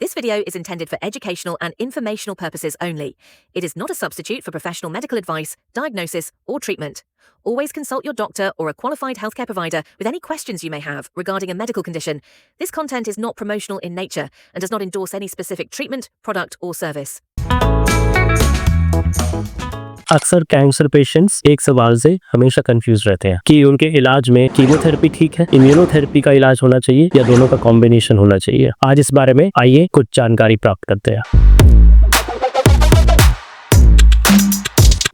This video is intended for educational and informational purposes only. It is not a substitute for professional medical advice, diagnosis, or treatment. Always consult your doctor or a qualified healthcare provider with any questions you may have regarding a medical condition. This content is not promotional in nature and does not endorse any specific treatment, product, or service. अक्सर cancer patients एक सवाल से हमेशा confuse रहते हैं कि उनके इलाज में कीमोथेरेपी ठीक है, इम्यूनोथेरेपी का इलाज होना चाहिए या दोनों का कॉम्बिनेशन होना चाहिए। आज इस बारे में आइए कुछ जानकारी प्राप्त करते हैं।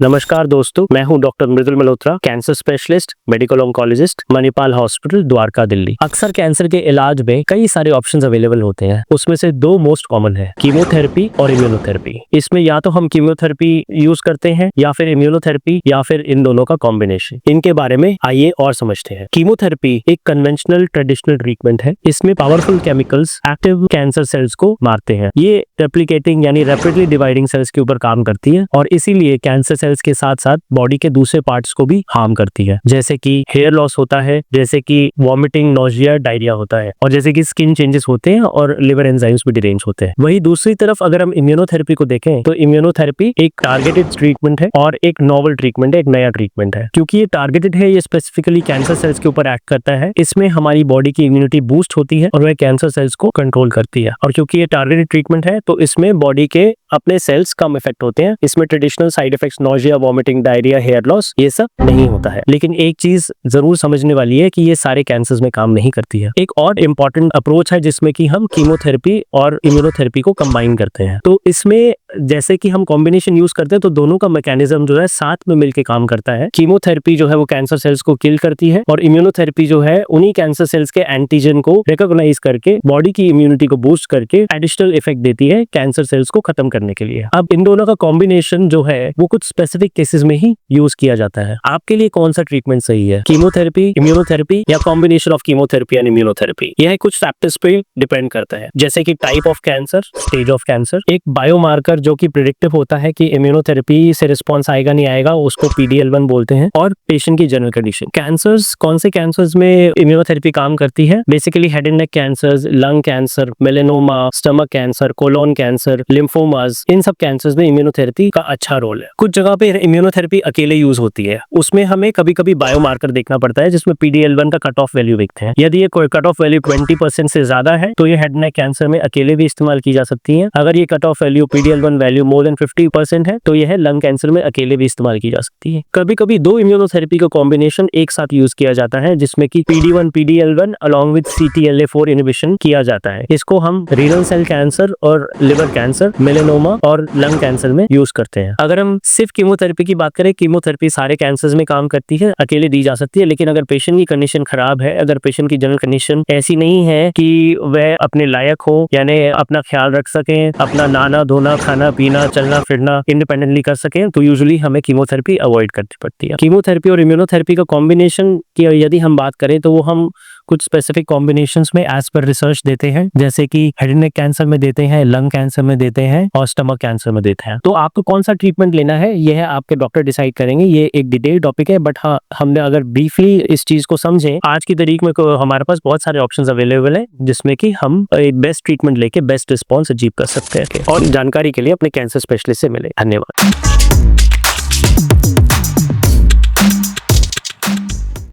नमस्कार दोस्तों, मैं हूं doctor Mridul Malhotra, cancer specialist, medical oncologist, Manipal hospital, Dwarka, Delhi. अक्सर कैंसर के इलाज में कई सारे ऑप्शंस अवेलेबल होते हैं। उसमें से दो मोस्ट कॉमन है, कीमोथेरेपी और इम्यूनोथेरेपी। इसमें या तो हम कीमोथेरेपी यूज करते हैं या फिर इम्यूनोथेरेपी या फिर इन दोनों का कॉम्बिनेशन। इनके बारे में आइए और समझते हैं। कीमोथेरेपी एक कन्वेंशनल ट्रेडिशनल ट्रीटमेंट है। इसमें powerful chemicals active cancer cells को मारते हैं। ये रेप्लिकेटिंग यानी रैपिडली डिवाइडिंग सेल्स के ऊपर काम करती है और इसीलिए कैंसर सेल्स के साथ साथ बॉडी के दूसरे पार्ट्स को भी हार्म करती है, जैसे कि हेयर लॉस होता है, जैसे कि वॉमिटिंग, नोजिया, डायरिया होता है और जैसे कि स्किन चेंजेस होते हैं और लिवर एंजाइम्स भी डिरेंज होते हैं। वही दूसरी तरफ अगर हम इम्यूनोथेरेपी को देखें तो इम्यूनोथेरेपी एक टारगेटेड ट्रीटमेंट है और एक नोवेल ट्रीटमेंट है, एक नया ट्रीटमेंट है। क्योंकि ये टारगेटेड है, ये स्पेसिफिकली कैंसर सेल्स के ऊपर एक्ट करता है। इसमें हमारी बॉडी की इम्यूनिटी बूस्ट होती है और वह कैंसर सेल्स को कंट्रोल करती है। और क्योंकि ये टारगेटेड ट्रीटमेंट है तो इसमें बॉडी के अपने सेल्स कम इफेक्ट होते हैं। इसमें traditional side effects nausea, vomiting, diarrhoea, hair loss ये सब नहीं होता है। लेकिन एक चीज जरूर समझने वाली है कि ये सारे कैंसर्स में काम नहीं करती है। एक और इम्पोर्टेंट अप्रोच है जिसमें कि हम कीमोथेरेपी और इम्यूनोथेरेपी को कंबाइन करते हैं। तो इसमें जैसे कि हम कॉम्बिनेशन यूज करते हैं तो दोनों का मैकेनिज्म जो है साथ में मिलकर काम करता है। कीमोथेरेपी जो है वो कैंसर सेल्स को किल करती है और इम्यूनोथेरेपी जो है उन्हीं कैंसर सेल्स के एंटीजन को रिकॉग्नाइज करके बॉडी की इम्यूनिटी को बूस्ट करके एडिशनल इफेक्ट देती है कैंसर सेल्स को खत्म करने के लिए। अब इन दोनों का कॉम्बिनेशन जो है वो कुछ स्पेसिफिक केसेस में ही यूज किया जाता है। आपके लिए कौन सा ट्रीटमेंट सही है, कीमोथेरेपी, इम्यूनोथेरेपी या combination of chemotherapy and immunotherapy? यह कुछ फैक्टर्स पे डिपेंड करता है, जैसे कि type of cancer, stage of cancer. एक बायोमार्कर जो कि प्रिडिक्टिव होता है कि इम्यूनोथेरेपी से रिस्पॉन्स आएगा नहीं आएगा, उसको PD-L1 बोलते हैं। और पेशेंट की जनरल कंडीशन। कैंसर्स, कौन से कैंसर्स में इम्यूनोथेरेपी काम करती है? Basically head and neck cancers, lung cancer, melanoma, stomach cancer, colon cancer, lymphomas, इन सब कैंसर्स में इम्यूनोथेरेपी का अच्छा रोल है। कुछ जगह पे इम्यूनोथेरेपी अकेले यूज होती है, उसमें हमें कभी कभी बायोमार्कर देखना पड़ता है जिसमें PD-L1 का कट ऑफ वैल्यू देखते हैं। यदि ये कट ऑफ वैल्यू 20% से ज्यादा है तो ये हेड नेक कैंसर में अकेले भी इस्तेमाल की जा सकती है। अगर ये cut off value PD-L1 value more than 50% है तो यह लंग कैंसर में अकेले भी इस्तेमाल की जा सकती है। कभी कभी दो इम्यूनोथेरेपी का कॉम्बिनेशन एक साथ यूज किया जाता है जिसमें कि PD-1 PD-L1 along with CTLA4 inhibition किया जाता है। इसको हम रीनल सेल कैंसर और लिवर कैंसर, मेलेनोमा और लंग कैंसर में यूज करते हैं। अगर हम सिर्फ कीमोथेरेपी की बात करें, कीमोथेरेपी सारे कैंसर्स में काम करती है, अकेले दी जा सकती है। लेकिन अगर पेशेंट की कंडीशन खराब है, अगर पेशेंट की जनरल कंडीशन ऐसी नहीं है कि वह अपने लायक हो, यानी अपना ख्याल रख सकें, अपना नहाना धोना, खाना पीना, चलना फिरना इंडिपेंडेंटली कर सकें, तो यूजुअली हमें कीमोथेरेपी अवॉइड करनी पड़ती है। कीमोथेरेपी और इम्यूनोथेरेपी का कॉम्बिनेशन की यदि हम बात करें तो वो हम कुछ स्पेसिफिक कॉम्बिनेशंस में एज पर रिसर्च देते हैं, जैसे कि हेड एंड नेक कैंसर में देते हैं, लंग कैंसर में देते हैं और स्टमक कैंसर में देते हैं। तो आपको कौन सा ट्रीटमेंट लेना है यह आपके डॉक्टर डिसाइड करेंगे। ये एक डिटेल टॉपिक है, बट हाँ, हमने अगर ब्रीफली इस चीज को समझे, आज की तारीख में हमारे पास बहुत सारे ऑप्शंस अवेलेबल हैं जिसमें कि हम एक बेस्ट ट्रीटमेंट लेके बेस्ट रिस्पॉन्स अचीव कर सकते हैं। और जानकारी के लिए अपने कैंसर स्पेशलिस्ट से मिले। धन्यवाद।